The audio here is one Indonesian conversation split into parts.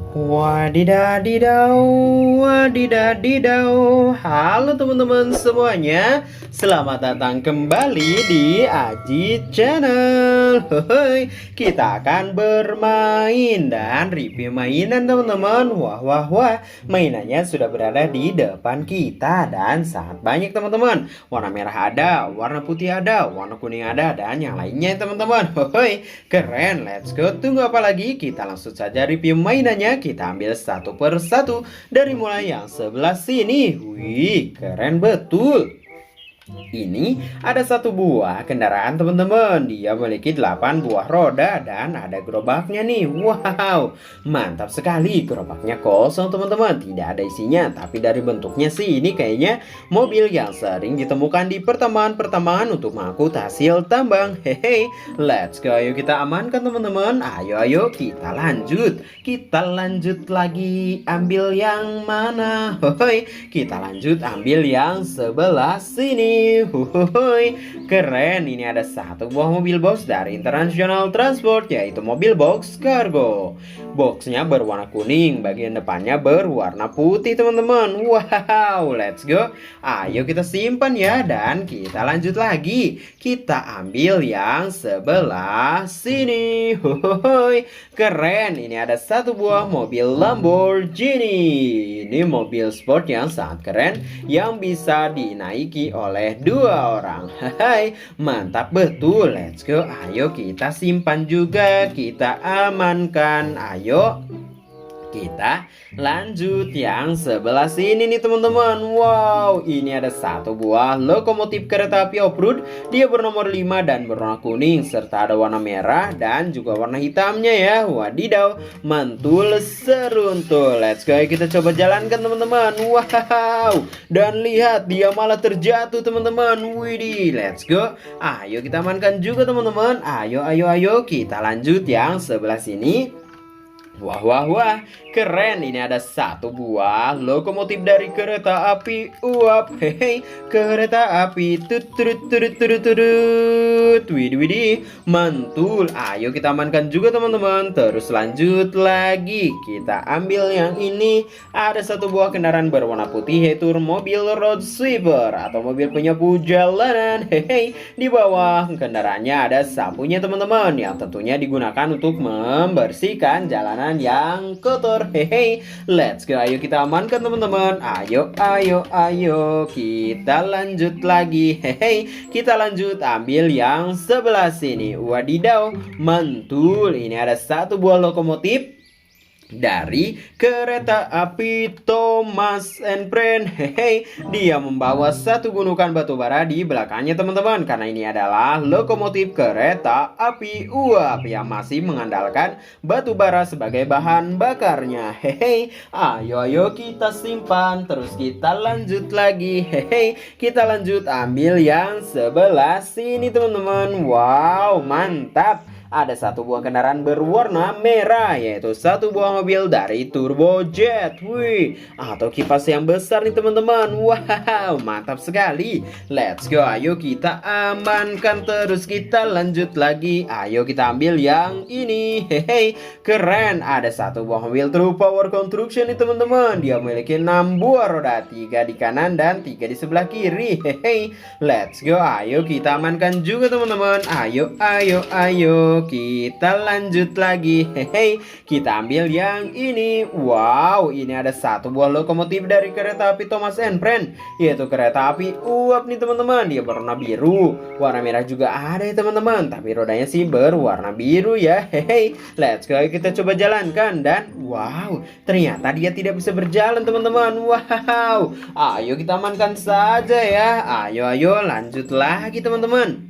Wadidadidau, wadidadidau. Halo teman-teman semuanya, selamat datang kembali di Aji Channel. Hehe, kita akan bermain dan review mainan teman-teman. Wah wah wah, mainannya sudah berada di depan kita dan sangat banyak teman-teman. Warna merah ada, warna putih ada, warna kuning ada, dan yang lainnya teman-teman. Hehe, keren, let's go. Tunggu apa lagi? Kita langsung saja review mainannya. Kita ambil satu per satu dari mulai yang sebelah sini. Wih, keren betul. Ini ada satu buah kendaraan teman-teman. Dia memiliki 8 buah roda dan ada gerobaknya nih. Wow, mantap sekali. Gerobaknya kosong teman-teman, tidak ada isinya. Tapi dari bentuknya sih ini kayaknya mobil yang sering ditemukan di pertambangan-pertambangan untuk mengangkut hasil tambang. Hehe, let's go. Ayo kita amankan teman-teman. Ayo kita lanjut. Kita lanjut lagi. Ambil yang mana? Hehe, kita lanjut ambil yang sebelah sini. Huhuhuy, keren. Ini ada satu buah mobil box dari International Transport, yaitu mobil box kargo. Boxnya berwarna kuning, bagian depannya berwarna putih teman-teman. Wow, let's go. Ayo kita simpan ya, dan kita lanjut lagi. Kita ambil yang sebelah sini. Huhuhuy, keren. Ini ada satu buah mobil Lamborghini. Ini mobil sport yang sangat keren, yang bisa dinaiki oleh dua orang. Hai, mantap betul. Let's go. Ayo kita simpan juga, kita amankan. Ayo kita lanjut yang sebelah sini nih teman-teman. Wow, ini ada satu buah lokomotif kereta api off-road. Dia bernomor 5 dan berwarna kuning, serta ada warna merah dan juga warna hitamnya ya. Wadidaw, mantul seruntul. Let's go, kita coba jalankan teman-teman. Wow, dan lihat dia malah terjatuh teman-teman. Widih, let's go. Ayo kita amankan juga teman-teman. Ayo kita lanjut yang sebelah sini. Wah wah wah, keren. Ini ada satu buah lokomotif dari kereta api uap. Hehe, kereta api turut. Widih widih, mantul. Ayo kita amankan juga teman-teman. Terus lanjut lagi. Kita ambil yang ini. Ada satu buah kendaraan berwarna putih, yaitu mobil road sweeper atau mobil penyapu jalanan. Hehe, di bawah kendaraannya ada sapunya teman-teman, yang tentunya digunakan untuk membersihkan jalanan yang kotor. Hehe, let's go. Ayo kita amankan teman-teman. Ayo kita lanjut lagi. Hehe, kita lanjut ambil yang sebelah sini. Wadidaw, mantul. Ini ada satu buah lokomotif dari kereta api Thomas and Friends. Hehe, dia membawa satu gunungan batu bara di belakangnya teman-teman, karena ini adalah lokomotif kereta api uap yang masih mengandalkan batu bara sebagai bahan bakarnya. Hehe, ayo kita simpan. Terus kita lanjut lagi. Hehe, kita lanjut ambil yang sebelah sini teman-teman. Wow, mantap. Ada satu buah kendaraan berwarna merah, yaitu satu buah mobil dari Turbojet. Wih, atau kipas yang besar nih teman-teman. Wow, mantap sekali. Let's go. Ayo kita amankan. Terus kita lanjut lagi. Ayo kita ambil yang ini. Hehe, keren. Ada satu buah mobil True Power Construction nih teman-teman. Dia memiliki 6 buah roda, 3 di kanan dan 3 di sebelah kiri. Hehe, let's go. Ayo kita amankan juga teman-teman. Ayo kita lanjut lagi. Hehe, kita ambil yang ini. Wow, ini ada satu buah lokomotif dari kereta api Thomas and Friends, yaitu kereta api uap nih teman-teman. Dia berwarna biru, warna merah juga ada ya teman-teman, tapi rodanya sih berwarna biru ya. Hehe, let's go. Kita coba jalankan, dan wow, ternyata dia tidak bisa berjalan teman-teman. Wow, ayo kita amankan saja ya. Ayo lanjut lagi teman-teman.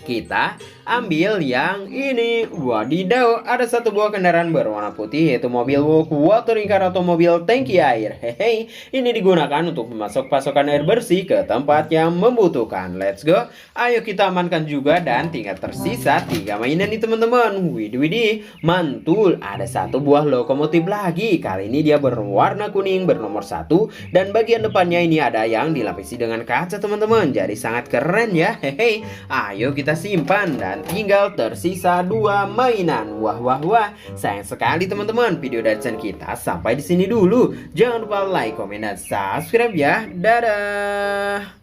Kita ambil yang ini. Wadidaw, ada satu buah kendaraan berwarna putih, yaitu mobil water car atau mobil tangki air. Hehe, ini digunakan untuk memasok pasokan air bersih ke tempat yang membutuhkan. Let's go. Ayo kita amankan juga, dan tinggal tersisa 3 mainan nih teman-teman. Widih, mantul. Ada satu buah lokomotif lagi. Kali ini dia berwarna kuning, bernomor 1, dan bagian depannya ini ada yang dilapisi dengan kaca teman-teman. Jadi sangat keren ya. Hehe, ayo kita kita simpan dan tinggal tersisa 2 mainan. Wah wah wah, sayang sekali teman-teman, video dari channel kita sampai di sini dulu. Jangan lupa like, komen, dan subscribe ya. Dadah.